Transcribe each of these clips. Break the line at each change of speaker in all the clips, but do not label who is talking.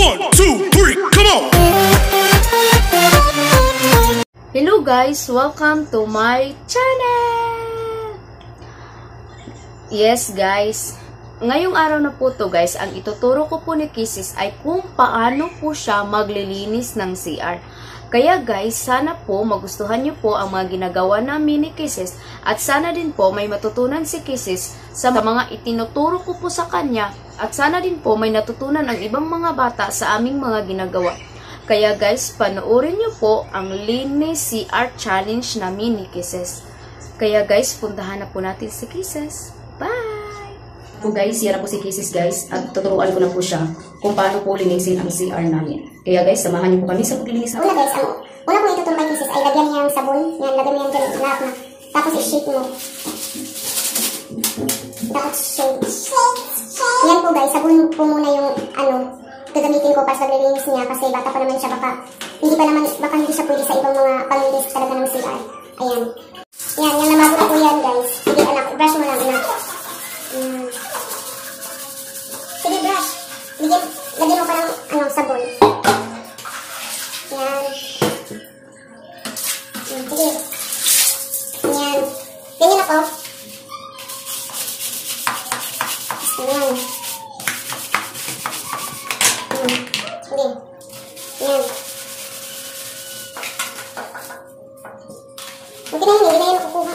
1, 2, 3, come on!
Hello guys, welcome to my channel! Yes guys, ngayong araw na po to guys, ang ituturo ko po ni Kisses ay kung paano po siya maglilinis ng CR. Kaya guys, sana po magustuhan niyo po ang mga ginagawa namin ni Kisses at sana din po may matutunan si Kisses sa mga itinuturo ko po sa kanya at sana din po may natutunan ang ibang mga bata sa aming mga ginagawa. Kaya guys, panoorin niyo po ang Linis CR Challenge namin ni Kisses. Kaya guys, puntahan na po natin si Kisses. Bye!
Po guys, yan na po si Kisses guys at tuturuan ko na po siya kung paano po linisin ang CR namin. Kaya guys, samahan niyo po kami sa paglilinis.
Una guys, una po ituturo kay Kisses ay lagyan niya ng sabon. Yan, lagyan mo yan dyan lahat na. Tapos i-shake mo. Tapos shake. Yan po guys, sabon po muna yung gagamitin ko para sa paglilinis niya kasi bata pa naman siya, baka hindi siya pwede sa ibang mga panglinis talaga ng CR. Ayan. Yan, yan namago na po yan guys. Sige anak, brush mo lang anak. Sige brush. Lagyan mo pa ng sabon. Yan. Sige. Yan. Ganyan ako. Yan. Sige. Yan. Hindi na yan makukuha.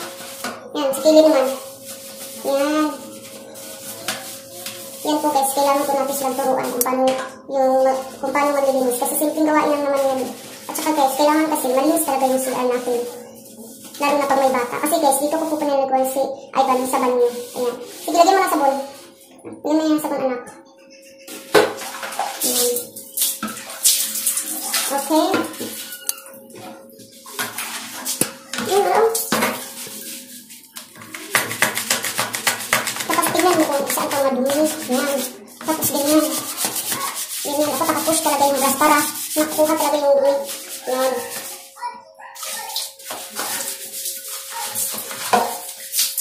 Yan, sa kilid naman. Yan. Yan po guys, kailangan po natin silang turuan kung paano maglilinis. Kasi simpleng gawain lang naman yan. At saka guys, kailangan kasi malinis talaga yung CR natin. Lalo na pag may bata. Kasi guys, dito ko po pinalagwan si Ivan sa banyo. Ayan. Sige, lagyan mo ng sabon. Yan na yung sabon anak. Ayan. Okay. Ayan. Tapos tignan mo kung saan kang madumi. Ayan. Tapos ganyan. Ganyan. Ako nakapush talaga yung gas para nakukuha talaga yung dumi. Ayan.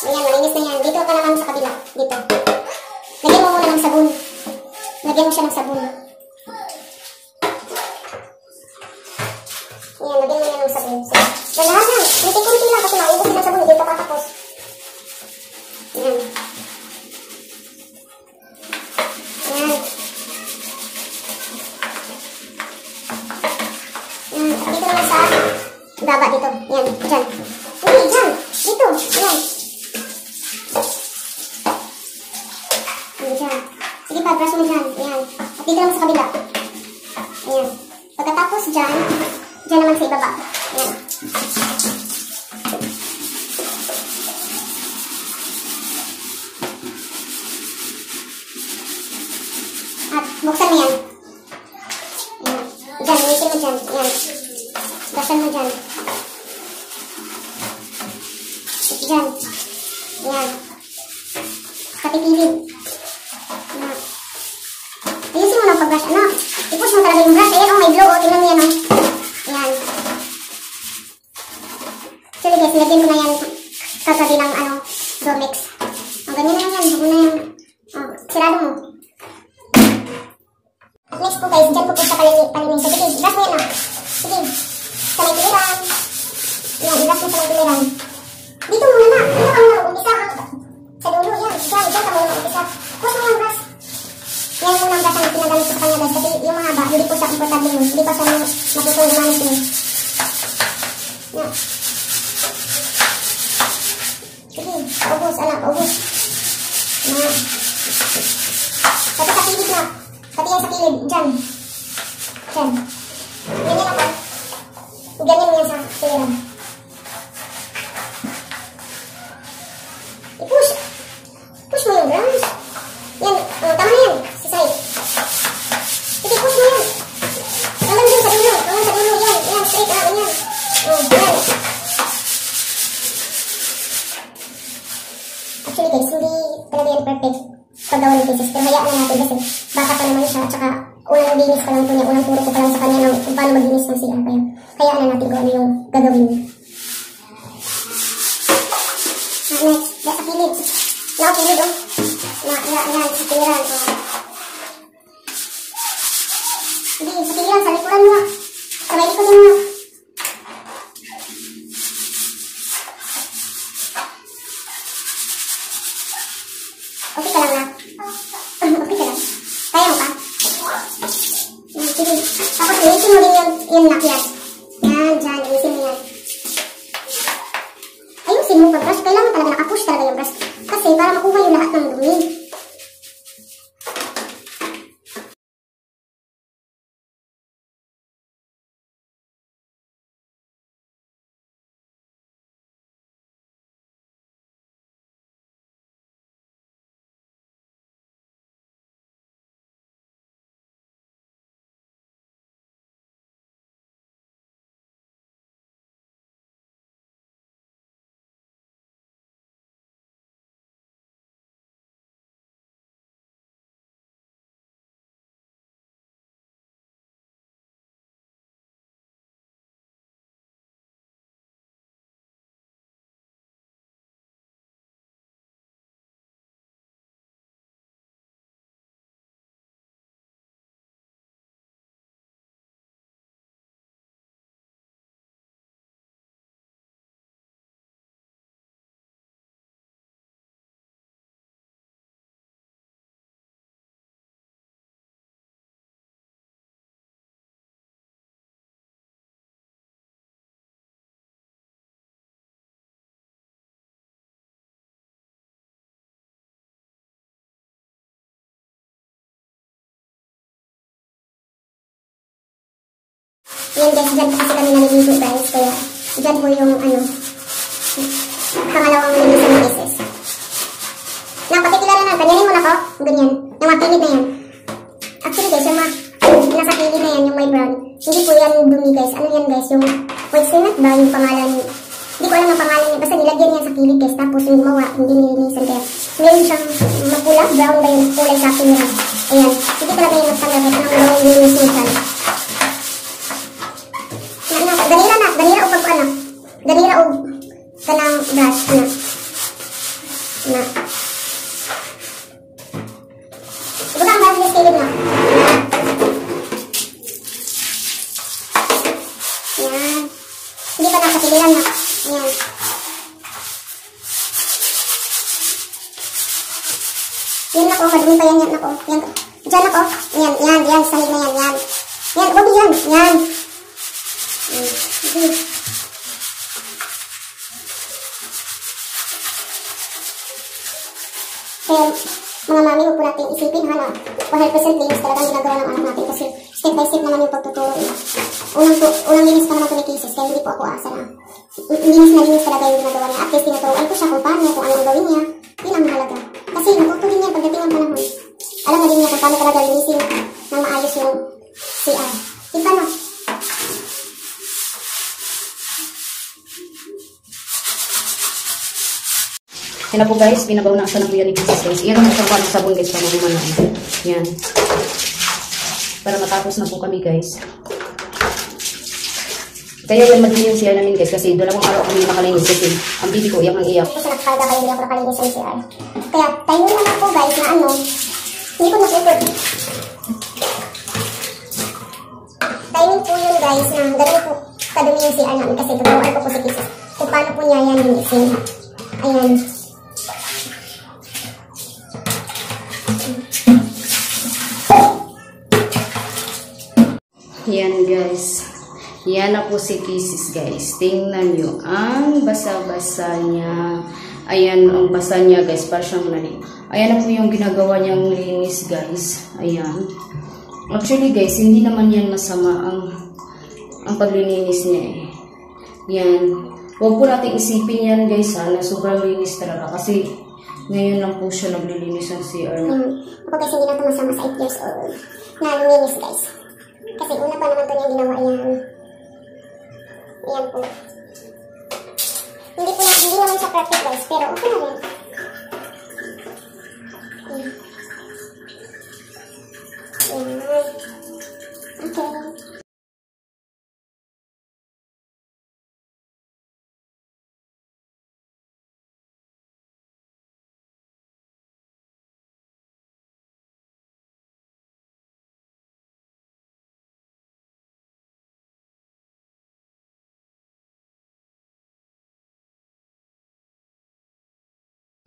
Ayan, malinis na yan. Dito ka naman sa kabila. Dito. Lagyan mo muna ng sabon. Lagyan mo siya ng sabon. Ayan, lagyan mo yan ng sabon. So, lahat lang. Kunti-kunti lang kasi maubos ng sabon. Dito kakapos. Ayan. Ayan. Ayan. Dito naman sa baba dito. Ayan. Diyan. Hindi, diyan. Dito. Ayan. Ayan. Sige pa, brush mo dyan. Ayan. At dito naman sa kabila. Ayan. Pagkatapos dyan, dyan naman sa ibaba. Ayan. At buksan mo yan. Ayan. Dyan, linisin mo dyan. Ayan. Brushan mo dyan. At dyan. Ayan. Kapipilid. Ayan. Ayusin mo ng pag-brush. Ano? I-push mo talaga yung brush. Ayan, oh, may glow. Oh, tingnan mo yan, oh. Ayan. Actually, guys, nilagyan ko na yan katabi ng, Dormex. Ang ganyan na yan. Huwag na yan. Oh, sirado mo. Next po, guys, dyan po sa palimin. Sige, brush mo yan, oh. Sige. Sa may piliran. Ayan, i-brush mo sa may piliran. Dito muna na. Dito ka muna. Umpisa. Sa dulo, yan. Dyan ka muna. Umpisa. Push mo yung brush. Yan yung unang brush na pinagamit ko sa kanya guys. Kasi yung mahaba, hindi po siya komportable yun. Hindi pa siya matutulong manit yun. Yan. Sige, ubos anak, ubos. Yan. Pati sa kilid na. Pati yan sa kilid. Diyan. Diyan. Ganyan ako. Ganyan mo yan sa kiliran. I-push. Push mo yung brush. Yan, tama na yan. Sa side. Sige, push mo yan. Hanggang dun sa dulo. Hanggang sa dulo. Yan, yan, straight out. Yan. Yan. Actually guys, hindi talaga yan perfect paggawa ng Kisses. Pero hayaan na natin kasi bata pa naman siya. At saka unang linis pa lang po niya. Unang turo ko pa lang sa kanya kung paano maglinis ng CR. Kaya hayaan na natin kung ano yung gagawin niya. Next, sa kilid. Nakakilid, oh. Yan, sa piliran. Sige. Tapos linisin mo din yung lock yan. Yan, dyan. Linisin mo yan. Ayusin mo pag-brush. Kailangan talaga nakapush talaga yung brush. Kasi para makuha yung lahat ng dumi. Yan guys, dyan po kasi kami naliligo guys. Kaya dyan po yung pangalawang linisan ng isis. Napakikilala na, ganyanin mo na ko. Ganyan. Yung mga kilid na yan. Actually guys, yung mga nasa kilid na yan, yung may brown. Hindi po yan dumi guys. Ano yan guys, yung white cement ba yung pangalan. Hindi ko alam ang pangalan niya. Basta nilagyan yan sa kilid guys. Tapos yung gumawa, hindi nilinisan kaya. Meron siyang mapula, brown ba yung kulay sa akin yan. Ayan. Hindi talaga yung magtanggap. Anong gawang linisan. Ganira o pag ganira o kanang brush na buka ang brush kilid na yan hindi pa nakapiliran na yan yan ako madumi pa yan ako yan dyan ako yan sahig na yan huwag yan kaya mga mami, huwag po natin isipin na 100% linis talaga ang ginagawa ng anak natin kasi step by step naman yung pagtuturo. Unang linis pa naman ito ni Kisses kaya hindi po ako asa na linis talaga yung ginagawa niya. At least tinuturuan ko siya kung paano, kung ano ang gawin niya. Yun ang mahalaga. Kasi natuto din niya pagdating ng panahon. Alam na din niya kung paano talaga linisin ng maayos yung CR. Diba no?
Yan na po guys, pinabawnasan na po yan ni Kisses guys. Iyan na sa sabon guys para gumana. Yan. Para matapos na po kami guys. Kaya yan madali yung CR namin guys kasi dalawang araw kami makalinis kasi ang bibi ko iyak ng iyak.
Kasi nakakalga kayo hindi ako nakalinis yung CR. Kaya tayo naman po guys na hindi ko na-record. Timing po yun guys na ganun po kadumi yung CR namin kasi tuturuan ko po si Kisses kung paano po niya yan linisin. Ayan.
Yan guys. Yan na po si Kisses guys. Tingnan nyo. Ang basa-basa niya. Ayan ang basa niya guys. Para siyang nali. Ayan na po yung ginagawa niyang linis guys. Ayan. Actually guys, hindi naman yan masama ang paglilinis niya eh. Yan. Huwag po natin isipin yan guys na sobrang linis talaga. Kasi ngayon lang po siya naglilinis ng CR.
Ako guys, hindi na ito masama sa 8 years old na luminis guys. Kasi una pa naman ito niyang ginawa yan. Yan po. Hindi naman siya perfect guys, pero okay na rin. Yan. Okay.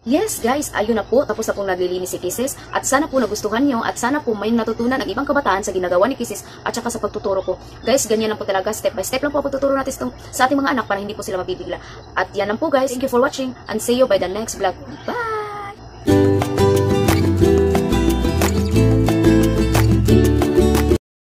Yes guys, ayun na po, tapos na pong naglilinis si Kisses at sana po nagustuhan nyo at sana po may natutunan ang ibang kabataan sa ginagawa ni Kisses at saka sa pagtuturo ko. Guys, ganyan lang po talaga, step by step lang po ang pagtuturo natin sa ating mga anak para hindi po sila mabibigla. At yan lang po guys, thank you for watching and see you by the next vlog. Bye!